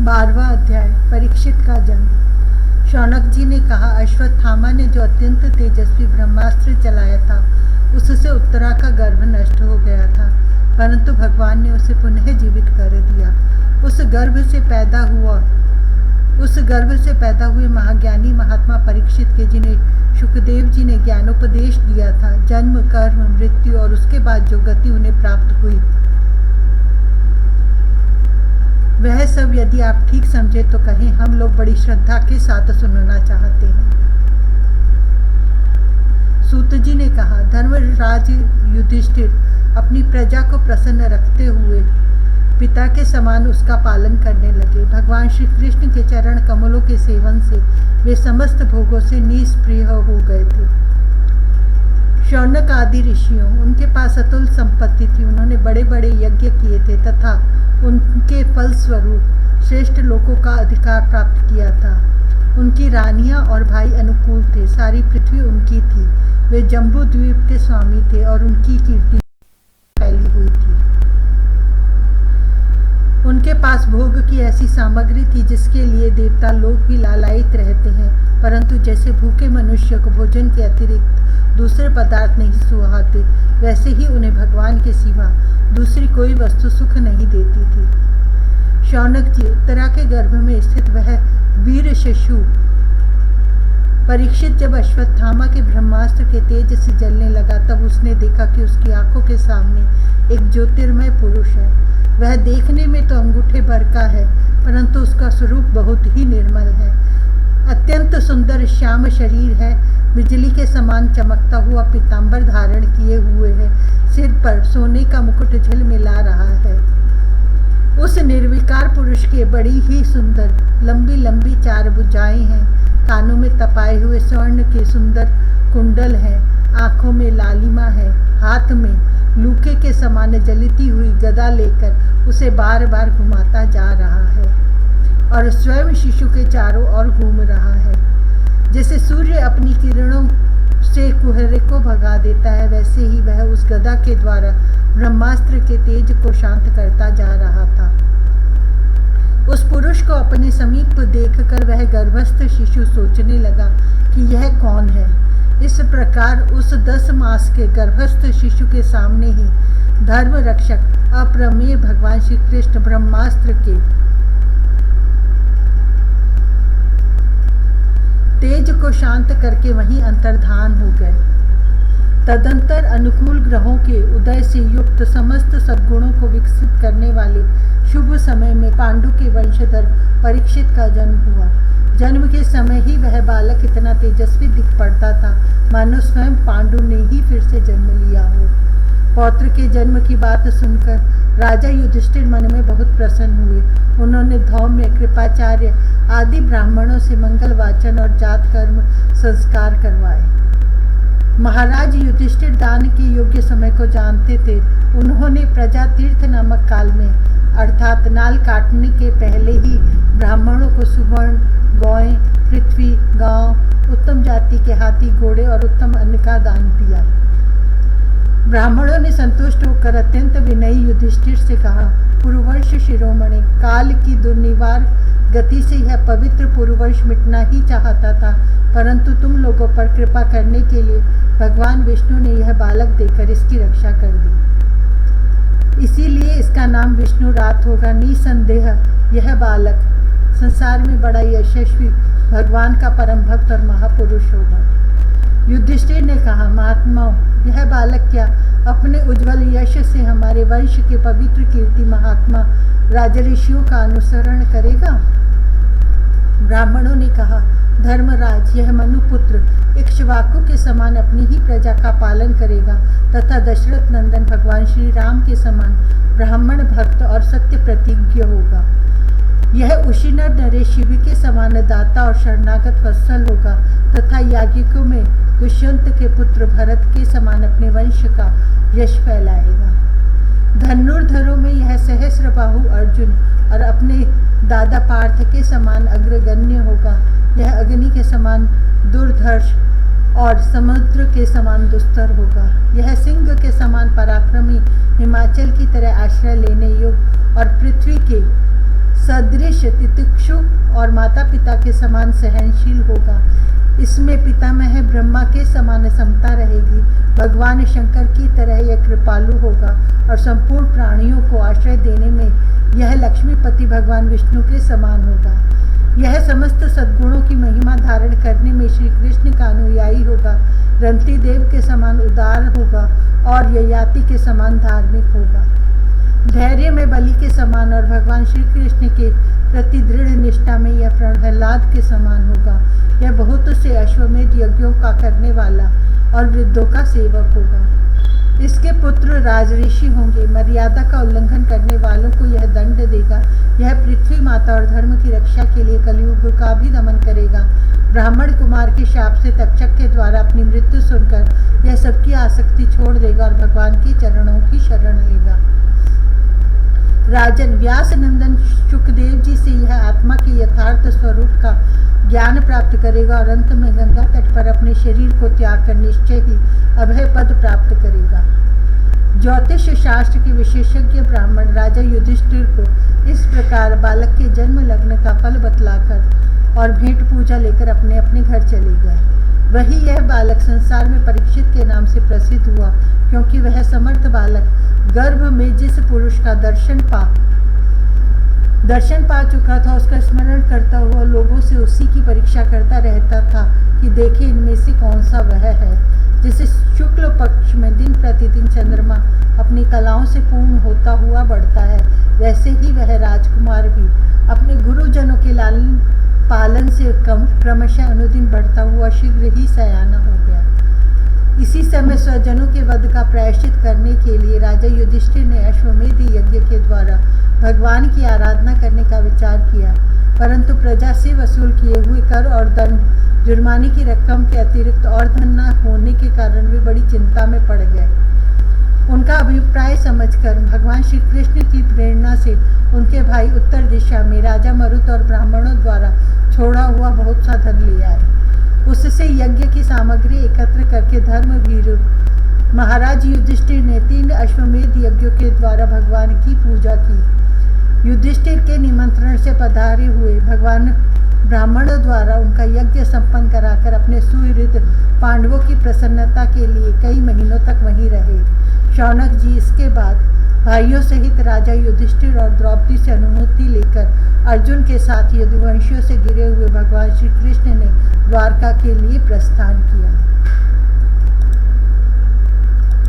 12वां अध्याय। परीक्षित का जन्म। शौनक जी ने कहा, अश्वत्थामा ने जो अत्यंत तेजस्वी ब्रह्मास्त्र चलाया था उससे उत्तरा का गर्भ नष्ट हो गया था, परंतु भगवान ने उसे पुनः जीवित कर दिया। उस गर्भ से पैदा हुए महाज्ञानी महात्मा परीक्षित के, जिन्हें शुकदेव जी ने ज्ञानोपदेश दिया था, जन्म, कर्म, मृत्यु और उसके बाद जो गति उन्हें प्राप्त हुई, वह सब यदि आप ठीक समझे तो कहें। हम लोग बड़ी श्रद्धा के साथ सुनना चाहते हैं। सूत जी ने कहा, धर्मराज युधिष्ठिर अपनी प्रजा को प्रसन्न रखते हुए पिता के समान उसका पालन करने लगे। भगवान श्री कृष्ण के चरण कमलों के सेवन से वे समस्त भोगों से निष्प्रिय हो गए थे। शौनक आदि ऋषियों, उनके पास अतुल संपत्ति थी। उन्होंने बड़े बड़े यज्ञ किए थे तथा उनके फलस्वरूप श्रेष्ठ लोकों का अधिकार प्राप्त किया था। उनकी रानियां और भाई अनुकूल थे। सारी पृथ्वी उनकी थी। वे जम्बू द्वीप के स्वामी थे और उनकी कीर्ति फैली हुई थी। उनके पास भोग की ऐसी सामग्री थी जिसके लिए देवता लोग भी लालायित रहते हैं, परंतु जैसे भूखे मनुष्य को भोजन के अतिरिक्त दूसरे पदार्थ नहीं सुहाते, वैसे ही उन्हें भगवान के सिवा दूसरी कोई वस्तु सुख नहीं देती थी। शौनक जी, उत्तरा के गर्भ में स्थित वह वीर शिशु परीक्षित जब अश्वत्थामा के ब्रह्मास्त्र के तेज से जलने लगा, तब उसने देखा कि उसकी आंखों के सामने एक ज्योतिर्मय पुरुष है। वह देखने में तो अंगूठे भर का है, परंतु उसका स्वरूप बहुत ही निर्मल है। अत्यंत सुंदर श्याम शरीर है। बिजली के समान चमकता हुआ पीतांबर धारण किए हुए है। सिर पर सोने का मुकुट झिलमिला रहा है। उस निर्विकार पुरुष के बड़ी ही सुंदर लंबी लंबी 4 भुजाएं हैं। कानों में तपाए हुए स्वर्ण के सुंदर कुंडल हैं। आंखों में लालिमा है। हाथ में लूके के समान जलती हुई गदा लेकर उसे बार बार घुमाता जा रहा है और स्वयं शिशु के चारों ओर घूम रहा है। जैसे सूर्य अपनी किरणों से कुहरे को भगा देता है, वैसे ही वह उस गदा के द्वारा ब्रह्मास्त्र के तेज को शांत करता जा रहा था। उस पुरुष को अपने समीप देखकर वह गर्भस्थ शिशु सोचने लगा कि यह कौन है। इस प्रकार उस 10 मास के गर्भस्थ शिशु के सामने ही धर्म रक्षक अप्रमेय भगवान श्री कृष्ण ब्रह्मास्त्र के तेज को शांत करके वहीं अंतर्धान हो गए। तदंतर अनुकूल ग्रहों के उदय से युक्त समस्त सद्गुणों को विकसित करने वाले शुभ समय में पांडु के वंशधर परीक्षित का जन्म हुआ। जन्म के समय ही वह बालक इतना तेजस्वी दिख पड़ता था मानो स्वयं पांडु ने ही फिर से जन्म लिया हो। पौत्र के जन्म की बात सुनकर राजा युधिष्ठिर मन में बहुत प्रसन्न हुए। उन्होंने धौम्य, कृपाचार्य आदि ब्राह्मणों से मंगल वाचन और जात कर्म संस्कार करवाए। महाराज युधिष्ठिर दान के योग्य समय को जानते थे। उन्होंने प्रजा तीर्थ नामक काल में, अर्थात नाल काटने के पहले ही, ब्राह्मणों को सुवर्ण, गौएं, पृथ्वी, गांव, उत्तम जाति के हाथी, घोड़े और उत्तम अन्न का दान दिया। ब्राह्मणों ने संतुष्ट होकर अत्यंत विनयी युधिष्ठिर से कहा, पुरुवंश शिरोमणि, काल की दुर्निवार गति से यह पवित्र पुरुवंश मिटना ही चाहता था, परंतु तुम लोगों पर कृपा करने के लिए भगवान विष्णु ने यह बालक देकर इसकी रक्षा कर दी। इसीलिए इसका नाम विष्णु रात होगा। निसंदेह यह बालक संसार में बड़ा यशस्वी भगवान का परम भक्त और महापुरुष होगा। युधिष्ठिर ने कहा, महात्माओं, यह बालक क्या अपने उज्जवल यश से हमारे वंश के पवित्र कीर्ति महात्मा राजऋषियों का अनुसरण करेगा? ब्राह्मणों ने कहा, धर्मराज, यह मनुपुत्र इक्ष्वाकु के समान अपनी ही प्रजा का पालन करेगा तथा दशरथ नंदन भगवान श्री राम के समान ब्राह्मण भक्त और सत्य प्रतिज्ञ होगा। यह उशिनर नरेश शिव के समान दाता और शरणागत वत्सल होगा तथा याज्ञिकों में दुष्यंत के पुत्र भरत के समान अपने वंश का यश फैलाएगा। धनुर्धरों में यह सहस्रबाहु अर्जुन और अपने दादा पार्थ के समान अग्रगण्य होगा। यह अग्नि के समान दुर्धर्ष और समुद्र के समान दुस्तर होगा। यह सिंह के समान पराक्रमी, हिमाचल की तरह आश्रय लेने योग्य और पृथ्वी के सदृश तितिक्षु और माता पिता के समान सहनशील होगा। इसमें पितामह ब्रह्मा के समान समता रहेगी। भगवान शंकर की तरह यह कृपालु होगा और संपूर्ण प्राणियों को आश्रय देने में यह लक्ष्मीपति भगवान विष्णु के समान होगा। यह समस्त सद्गुणों की महिमा धारण करने में श्री कृष्ण का अनुयायी होगा। रंती देव के समान उदार होगा और ययाति के समान धार्मिक होगा। धैर्य में बलि के समान और भगवान श्री कृष्ण के प्रति दृढ़ निष्ठा में यह प्रहलाद के समान होगा। यह बहुत से अश्वमेध यज्ञों का करने वाला और वृद्धों का सेवक होगा। इसके पुत्र राजऋषि होंगे। मर्यादा का उल्लंघन करने वालों को यह दंड देगा। यह पृथ्वी माता और धर्म की रक्षा के लिए कलयुग का भी दमन करेगा। ब्राह्मण कुमार के शाप से तक्षक के द्वारा अपनी मृत्यु सुनकर यह सबकी आसक्ति छोड़ देगा और भगवान के चरणों की शरण लेगा। राजन, व्यास नंदन शुकदेव जी से यह आत्मा के यथार्थ स्वरूप का ज्ञान प्राप्त करेगा और अंत में गंगा तट पर अपने शरीर को त्याग कर निश्चय ही अभय पद प्राप्त करेगा। ज्योतिष शास्त्र के विशेषज्ञ ब्राह्मण राजा युधिष्ठिर को इस प्रकार बालक के जन्म लग्न का फल बतलाकर और भेंट पूजा लेकर अपने अपने घर चले गए। वही यह बालक संसार में परीक्षित के नाम से प्रसिद्ध हुआ, क्योंकि वह समर्थ बालक गर्भ में जिस पुरुष का दर्शन पा चुका था, उसका स्मरण करता हुआ लोगों से उसी की परीक्षा करता रहता था कि देखे इनमें से कौन सा वह है। जैसे शुक्ल पक्ष में दिन प्रतिदिन चंद्रमा अपनी कलाओं से पूर्ण होता हुआ बढ़ता है, वैसे ही वह राजकुमार भी अपने गुरुजनों के लालन पालन से क्रमशः अनुदिन बढ़ता हुआ शीघ्र ही सयाना हो गया। इसी समय स्वजनों के वध का प्रायश्चित करने के लिए राजा युधिष्ठिर ने अश्वमेध यज्ञ के द्वारा भगवान की आराधना करने का विचार किया, परंतु प्रजा से वसूल किए हुए कर और दंड जुर्माने की रकम के अतिरिक्त और धन न होने के कारण वे बड़ी चिंता में पड़ गए। उनका अभिप्राय समझकर भगवान श्री कृष्ण की प्रेरणा से उनके भाई उत्तर दिशा में राजा मरुत और ब्राह्मणों द्वारा छोड़ा हुआ बहुत सा धन ले आए। उससे यज्ञ की सामग्री एकत्र करके धर्मवीर महाराज युधिष्ठिर ने 3 अश्वमेध यज्ञों के द्वारा भगवान की पूजा की। युधिष्ठिर के निमंत्रण से पधारे हुए भगवान ब्राह्मणों द्वारा उनका यज्ञ संपन्न कराकर अपने सुहृद पांडवों की प्रसन्नता के लिए कई महीनों तक वहीं रहे। शौनक जी इसके बाद भाइयों सहित राजा युधिष्ठिर और द्रौपदी से अनुमति लेकर अर्जुन के साथ यदुवंशियों से घिरे हुए भगवान श्री कृष्ण ने द्वारका के लिए प्रस्थान किया।